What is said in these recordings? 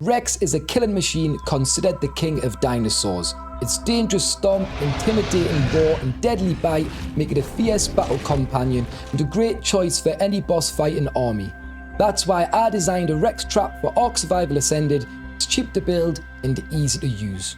Rex is a killing machine considered the king of dinosaurs. Its dangerous stomp, intimidating roar and deadly bite make it a fierce battle companion and a great choice for any boss fighting army. That's why I designed a Rex trap for ARK Survival Ascended. It's cheap to build and easy to use.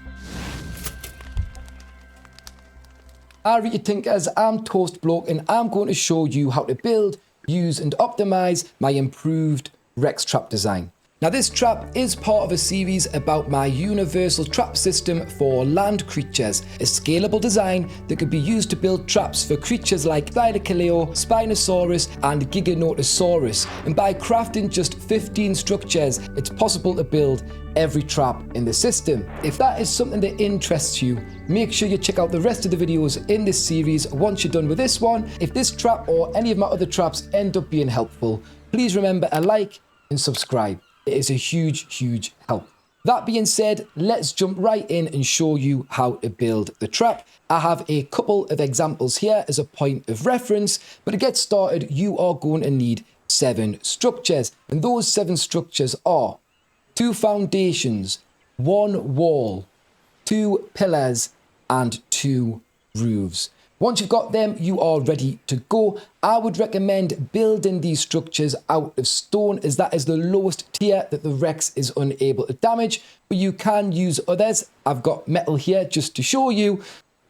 Alright Tinkers, I'm Toastbloke and I'm going to show you how to build, use and optimize my improved Rex trap design. Now this trap is part of a series about my universal trap system for land creatures, a scalable design that could be used to build traps for creatures like Thylacoleo, Spinosaurus and Giganotosaurus, and by crafting just 15 structures it's possible to build every trap in the system. If that is something that interests you, make sure you check out the rest of the videos in this series once you're done with this one. If this trap or any of my other traps end up being helpful, please remember to like and subscribe. It is a huge help. That being said, let's jump right in and show you how to build the trap. I have a couple of examples here as a point of reference, but to get started, you are going to need 7 structures. And those 7 structures are 2 foundations, 1 wall, 2 pillars, and 2 roofs. Once you've got them, you are ready to go. I would recommend building these structures out of stone, as that is the lowest tier that the Rex is unable to damage, but you can use others. I've got metal here just to show you.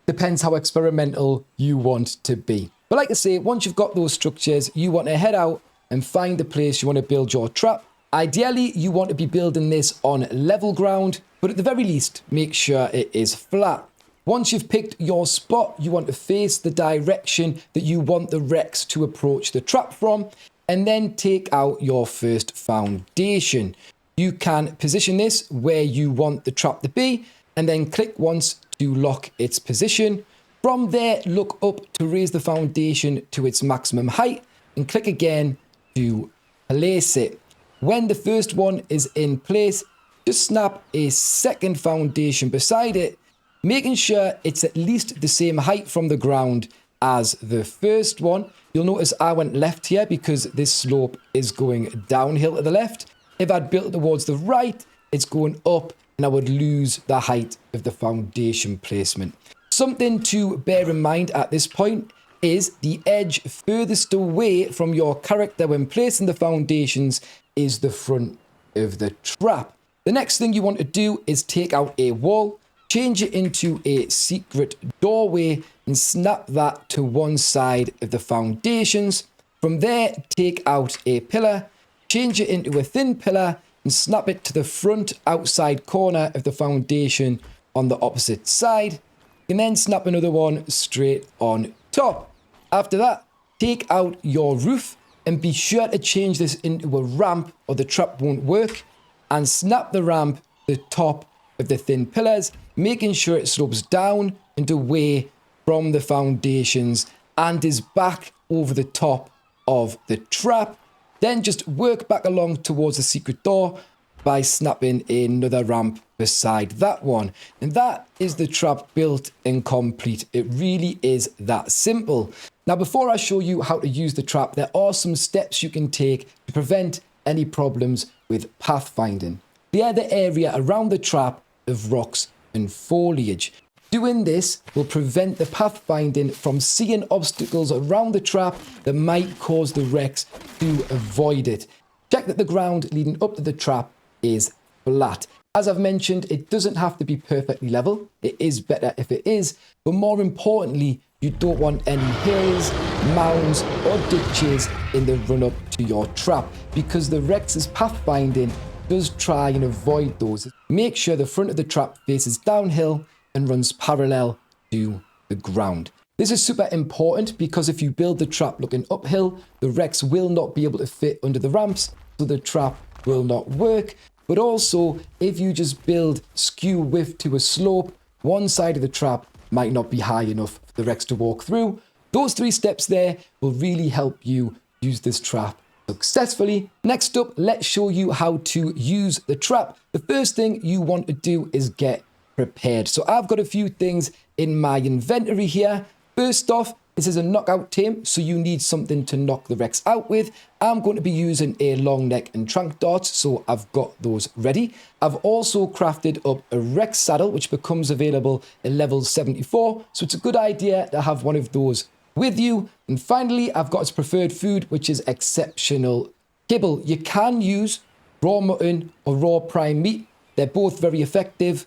Depends how experimental you want to be. But like I say, once you've got those structures, you want to head out and find the place you want to build your trap. Ideally, you want to be building this on level ground, but at the very least, make sure it is flat. Once you've picked your spot, you want to face the direction that you want the Rex to approach the trap from, and then take out your first foundation. You can position this where you want the trap to be, and then click once to lock its position. From there, look up to raise the foundation to its maximum height, and click again to place it. When the first one is in place, just snap a second foundation beside it, making sure it's at least the same height from the ground as the first one. You'll notice I went left here because this slope is going downhill to the left. If I'd built it towards the right, it's going up and I would lose the height of the foundation placement. Something to bear in mind at this point is the edge furthest away from your character when placing the foundations is the front of the trap. The next thing you want to do is take out a wall, change it into a secret doorway and snap that to one side of the foundations. From there, take out a pillar, change it into a thin pillar and snap it to the front outside corner of the foundation on the opposite side. And then snap another one straight on top. After that, take out your roof and be sure to change this into a ramp or the trap won't work, and snap the ramp to the top of the thin pillars, making sure it slopes down and away from the foundations and is back over the top of the trap. Then just work back along towards the secret door by snapping another ramp beside that one. And that is the trap built and complete. It really is that simple. Now, before I show you how to use the trap, there are some steps you can take to prevent any problems with pathfinding. Clear the area around the trap of rocks and foliage. Doing this will prevent the pathfinding from seeing obstacles around the trap that might cause the Rex to avoid it. Check that the ground leading up to the trap is flat. As I've mentioned, it doesn't have to be perfectly level. It is better if it is, but more importantly, you don't want any hills, mounds or ditches in the run up to your trap, because the Rex's pathfinding does try and avoid those. Make sure the front of the trap faces downhill and runs parallel to the ground. This is super important because if you build the trap looking uphill, the Rex will not be able to fit under the ramps, so the trap will not work. But also, if you just build skew width to a slope, one side of the trap might not be high enough for the Rex to walk through. Those 3 steps there will really help you use this trap successfully. Next up, let's show you how to use the trap. The first thing you want to do is get prepared. So I've got a few things in my inventory here. First off, This is a knockout tame, so you need something to knock the Rex out with. I'm going to be using a long neck and trunk darts, so I've got those ready. I've also crafted up a Rex saddle, which becomes available at level 74, so it's a good idea to have one of those with you. And finally, I've got its preferred food, which is exceptional kibble. You can use raw mutton or raw prime meat. They're both very effective,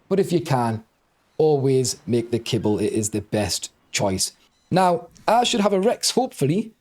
but if you can, always make the kibble. It is the best choice. Now, I should have a Rex, hopefully,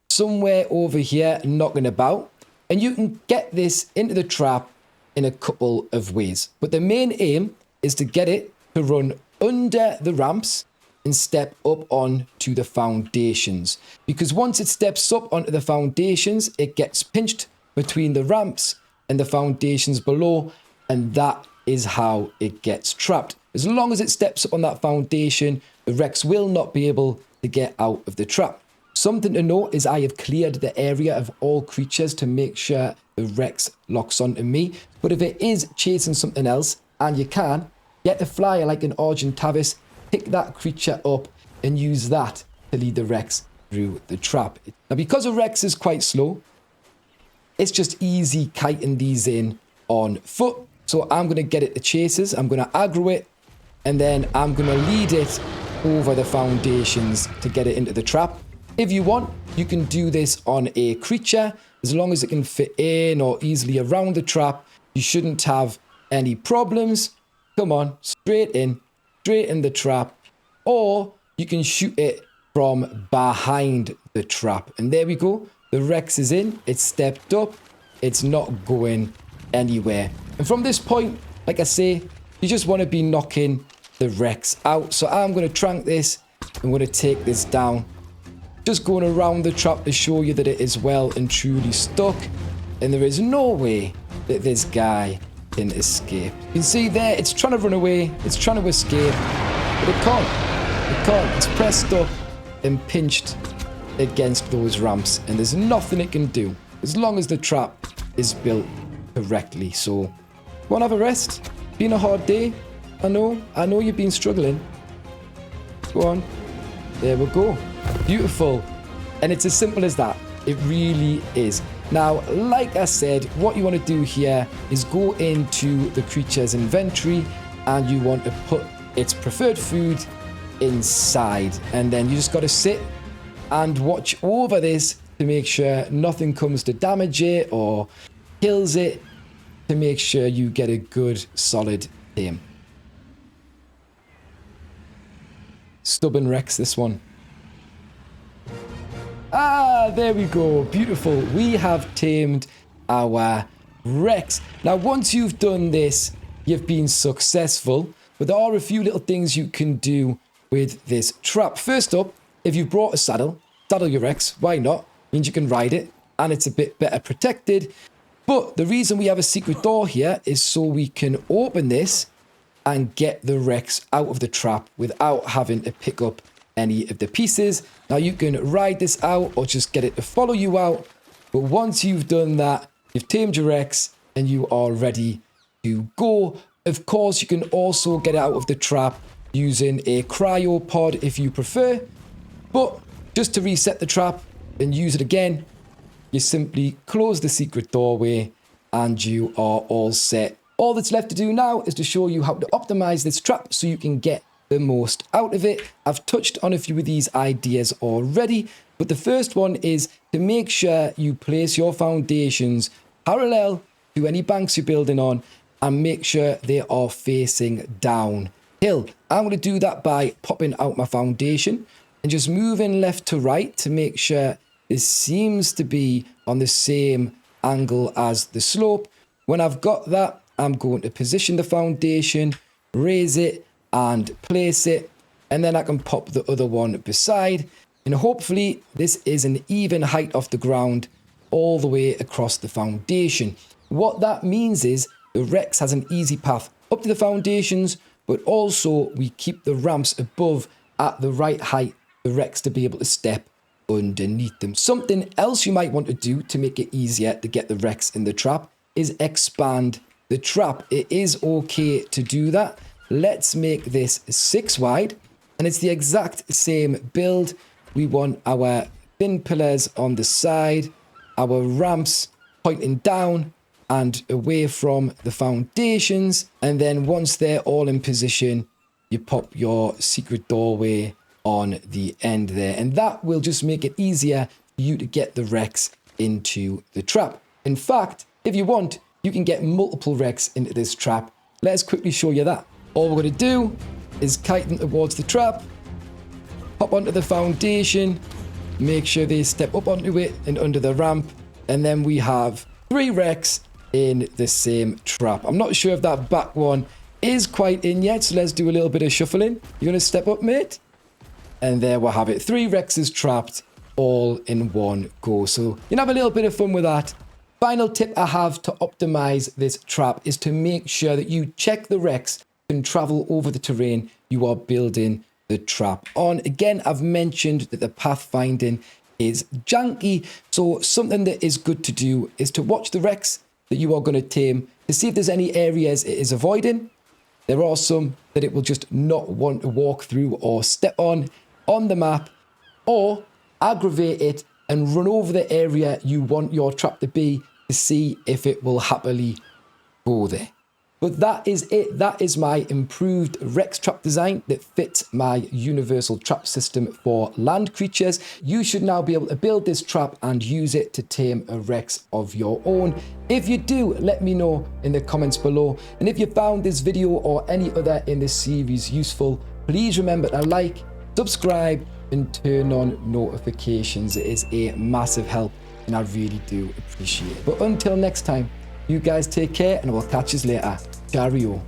somewhere over here knocking about, and you can get this into the trap in a couple of ways. But the main aim is to get it to run under the ramps and step up onto the foundations. Because once it steps up onto the foundations, it gets pinched between the ramps and the foundations below, and that is how it gets trapped. As long as it steps up on that foundation, the Rex will not be able to get out of the trap. Something to note is I have cleared the area of all creatures to make sure the Rex locks onto me. But if it is chasing something else, and you can, get a flyer like an Argentavis, pick that creature up and use that to lead the Rex through the trap. Now, because a Rex is quite slow, it's just easy kiting these in on foot. So I'm going to get it to chases, I'm going to aggro it, and then I'm going to lead it over the foundations to get it into the trap. If you want, you can do this on a creature. As long as it can fit in or easily around the trap, you shouldn't have any problems. Come on, straight in the trap. Or you can shoot it from behind the trap. And there we go. The Rex is in. It's stepped up. It's not going anywhere. And from this point, like I say, you just want to be knocking the Rex out. So I'm going to trank this. I'm going to take this down. Just going around the trap to show you that it is well and truly stuck. And there is no way that this guy can escape. You can see there, it's trying to run away. It's trying to escape. But it can't. It can't. It's pressed up and pinched against those ramps. And there's nothing it can do as long as the trap is built correctly. So, want to have a rest? Been a hard day. I know you've been struggling. Go on. There we go. Beautiful. And it's as simple as that. It really is. Now, like I said, what you want to do here is go into the creature's inventory and you want to put its preferred food inside. And then you just got to sit and watch over this to make sure nothing comes to damage it or kills it, to make sure you get a good, solid tame. Stubborn Rex, this one. Ah, there we go. Beautiful. We have tamed our Rex. Now, once you've done this, you've been successful. But there are a few little things you can do with this trap. First up, if you've brought a saddle your Rex. Why not? Means you can ride it, and it's a bit better protected. But the reason we have a secret door here is so we can open this and get the Rex out of the trap without having to pick up any of the pieces. Now you can ride this out or just get it to follow you out. But once you've done that, you've tamed your Rex and you are ready to go. Of course, you can also get it out of the trap using a cryopod if you prefer. But just to reset the trap and use it again, you simply close the secret doorway and you are all set. All that's left to do now is to show you how to optimize this trap so you can get the most out of it. I've touched on a few of these ideas already, but the first one is to make sure you place your foundations parallel to any banks you're building on and make sure they are facing downhill. I'm going to do that by popping out my foundation and just moving left to right to make sure this seems to be on the same angle as the slope. When I've got that, I'm going to position the foundation, raise it, and place it, and then I can pop the other one beside, and hopefully this is an even height off the ground all the way across the foundation. What that means is the Rex has an easy path up to the foundations, but also we keep the ramps above at the right height for the Rex to be able to step underneath them. Something else you might want to do to make it easier to get the Rex in the trap is expand the trap. It is okay to do that. Let's make this 6 wide And it's the exact same build. We want our thin pillars on the side, our ramps pointing down and away from the foundations. And then once they're all in position, you pop your secret doorway on the end there. And that will just make it easier for you to get the Rex into the trap. In fact, if you want, you can get multiple Rex into this trap. Let's quickly show you that. All we're going to do is kite them towards the trap, hop onto the foundation, make sure they step up onto it and under the ramp, and then we have 3 Rex in the same trap. I'm not sure if that back one is quite in yet, so let's do a little bit of shuffling. You're going to step up, mate? And there we have it. 3 Rexes trapped all in one go. So you can have a little bit of fun with that. Final tip I have to optimize this trap is to make sure that you check the Rex can travel over the terrain you are building the trap on. Again, I've mentioned that the pathfinding is janky, so something that is good to do is to watch the Rex that you are going to tame to see if there's any areas it is avoiding. There are some that it will just not want to walk through or step on the map, or aggravate it and run over the area you want your trap to be to see if it will happily go there. But that is it. That is my improved Rex trap design that fits my universal trap system for land creatures. You should now be able to build this trap and use it to tame a Rex of your own. If you do, let me know in the comments below. And if you found this video or any other in this series useful, please remember to like, subscribe, and turn on notifications. It is a massive help and I really do appreciate it. But until next time, you guys take care and I will catch you later. Cheerio.